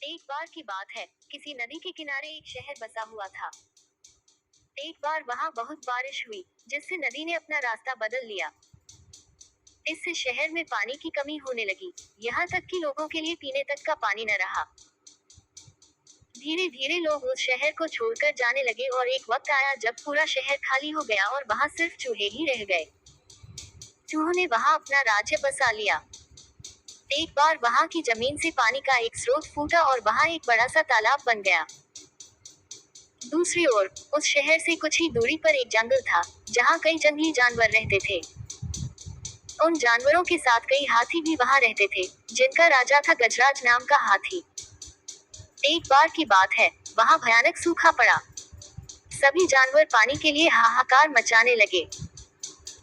एक बार की बात है, किसी नदी के किनारे एक शहर बसा हुआ था। एक बार वहां बहुत बारिश हुई, जिससे नदी ने अपना रास्ता बदल लिया। इससे शहर में पानी की कमी होने लगी, यहाँ तक कि लोगों के लिए पीने तक का पानी न रहा। धीरे धीरे लोग उस शहर को छोड़कर जाने लगे और एक वक्त आया जब पूरा शहर खाली हो गया और वहां सिर्फ चूहे ही रह गए। चूहों ने वहां अपना राज्य बसा लिया। एक बार वहां की जमीन से पानी का एक स्रोत फूटा और वहां एक बड़ा सा तालाब बन गया। दूसरी ओर, उस शहर से कुछ ही दूरी पर एक जंगल था, जहाँ कई जंगली जानवर रहते थे। उन जानवरों के साथ कई हाथी भी वहाँ रहते थे, जिनका राजा था गजराज नाम का हाथी। एक बार की बात है, वहाँ भयानक सूखा पड़ा। सभी जानवर पानी के लिए हाहाकार मचाने लगे।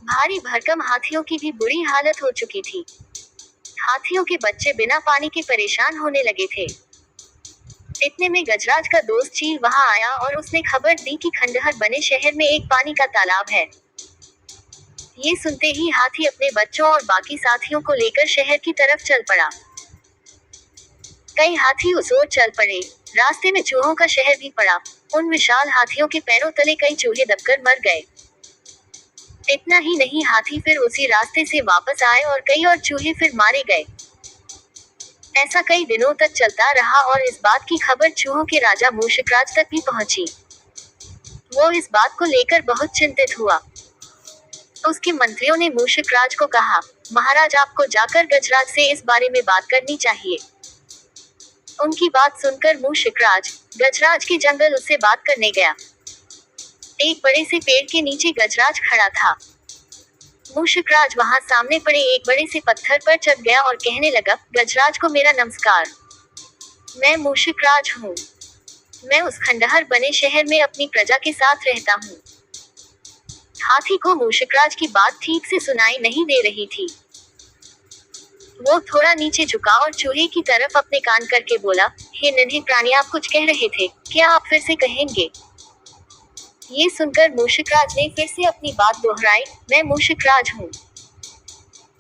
भारी भरकम हाथियों की भी बुरी हालत हो चुकी थी। हाथियों के बच्चे बिना पानी के परेशान होने लगे थे। इतने में गजराज का दोस्त चील वहां आया और उसने खबर दी कि खंडहर बने शहर में एक पानी का तालाब है। ये सुनते ही हाथी अपने बच्चों और बाकी साथियों को लेकर शहर की तरफ चल पड़ा। कई हाथी उस ओर चल पड़े। रास्ते में चूहों का शहर भी पड़ा। उन विशाल हाथियों के पैरों तले कई चूहे दबकर मर गए। इतना ही नहीं, हाथी फिर उसी रास्ते से वापस आए और कई और चूहे फिर मारे गए। ऐसा कई दिनों तक चलता रहा और इस बात की खबर चूहों के राजा मूषकराज तक भी पहुंची। वो इस बात को लेकर बहुत चिंतित हुआ। उसके मंत्रियों ने मूषकराज को कहा, महाराज, आपको जाकर गजराज से इस बारे में बात करनी चाहिए। उनकी बात सुनकर मूषकराज गजराज के जंगल उससे बात करने गया। एक बड़े से पेड़ के नीचे गजराज खड़ा था। मूषकराज वहां सामने पड़े एक बड़े से पत्थर पर चढ़ गया और कहने लगा, गजराज को मेरा नमस्कार। मैं मूषकराज हूँ। मैं उस खंडहर बने शहर में अपनी प्रजा के साथ रहता हूँ। हाथी को मूषकराज की बात ठीक से सुनाई नहीं दे रही थी। वो थोड़ा नीचे झुका और चूहे की तरफ अपने कान करके बोला, हे नन्हे प्राणी, आप कुछ कह रहे थे, क्या आप फिर से कहेंगे? ये सुनकर मूषकराज ने फिर से अपनी बात दोहराई, मैं मूषकराज हूँ।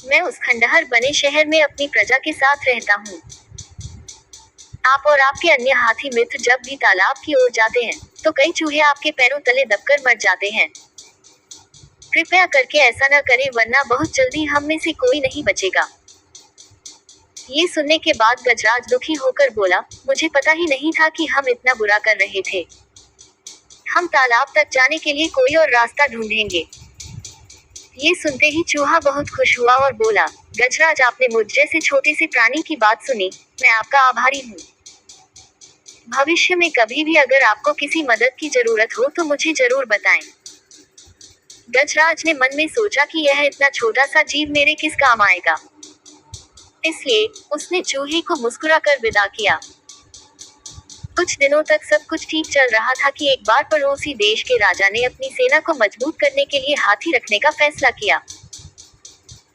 मैं उस खंडहर बने शहर में अपनी प्रजा के साथ रहता हूँ। आप और आपके अन्य हाथी मित्र जब भी तालाब की ओर जाते हैं, तो कई चूहे आपके पैरों तले दबकर मर जाते हैं। कृपया करके ऐसा न करें, वरना बहुत जल्दी हम में से कोई नहीं बचेगा। ये सुनने के बाद गजराज दुखी होकर बोला, मुझे पता ही नहीं था कि हम इतना बुरा कर रहे थे। हम तालाब तक जाने के लिए कोई और रास्ता ढूंढेंगे। ये सुनते ही चूहा बहुत खुश हुआ और बोला, गजराज, आपने मुझ जैसे छोटे से प्राणी की बात सुनी, मैं आपका आभारी हूँ। भविष्य में कभी भी अगर आपको किसी मदद की जरूरत हो तो मुझे जरूर बताएं। गजराज ने मन में सोचा कि यह इतना छोटा सा जीव मेरे किस काम आएगा। इसलिए उसने चूहे को मुस्कुराकर विदा किया। कुछ दिनों तक सब कुछ ठीक चल रहा था कि एक बार पड़ोसी देश के राजा ने अपनी सेना को मजबूत करने के लिए हाथी रखने का फैसला किया।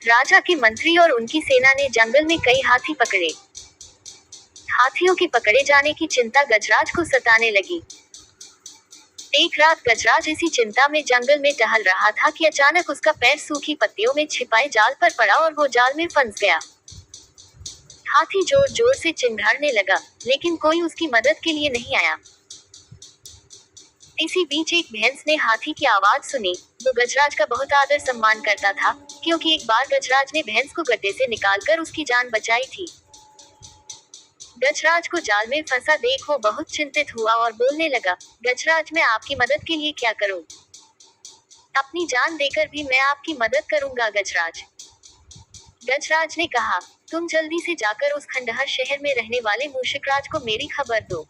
राजा के मंत्री और उनकी सेना ने जंगल में कई हाथी पकड़े। हाथियों के पकड़े जाने की चिंता गजराज को सताने लगी। एक रात गजराज इसी चिंता में जंगल में टहल रहा था कि अचानक उसका पैर सूखी पत्तियों में छिपाए जाल पर पड़ा और वो जाल में फंस गया। हाथी जोर जोर से चिंघाड़ने लगा, लेकिन कोई उसकी मदद के लिए नहीं आया। इसी बीच एक भैंस ने हाथी की आवाज सुनी। वो गजराज का बहुत आदर सम्मान करता था, क्योंकि एक बार गजराज ने भैंस को गड्ढे से निकालकर उसकी जान बचाई थी। गजराज को जाल में फंसा देख वो बहुत चिंतित हुआ और बोलने लगा, गजराज, मैं आपकी मदद के लिए क्या करूं? अपनी जान देकर भी मैं आपकी मदद करूंगा गजराज। गजराज ने कहा, तुम जल्दी से जाकर उस खंडहर शहर में रहने वाले मूषकराज को मेरी खबर दो।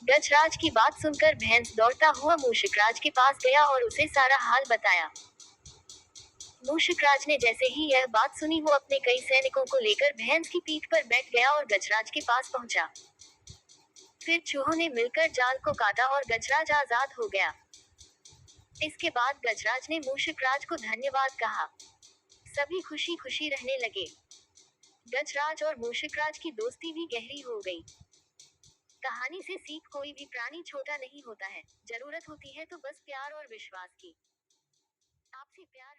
गजराज की बात सुनकर भैंस दौड़ता हुआ मूषकराज के पास गया और उसे सारा हाल बताया। मूषकराज ने जैसे ही यह बात सुनी, वो अपने कई सैनिकों को लेकर भैंस की पीठ पर बैठ गया और गजराज के पास पहुंचा। फिर चूहों ने मिलकर जाल को काटा और गजराज आजाद हो गया। इसके बाद गजराज ने मूषकराज को धन्यवाद कहा। सभी खुशी खुशी रहने लगे। गजराज और मूषकराज की दोस्ती भी गहरी हो गई। कहानी से सीख, कोई भी प्राणी छोटा नहीं होता है, जरूरत होती है तो बस प्यार और विश्वास की। आपसे प्यार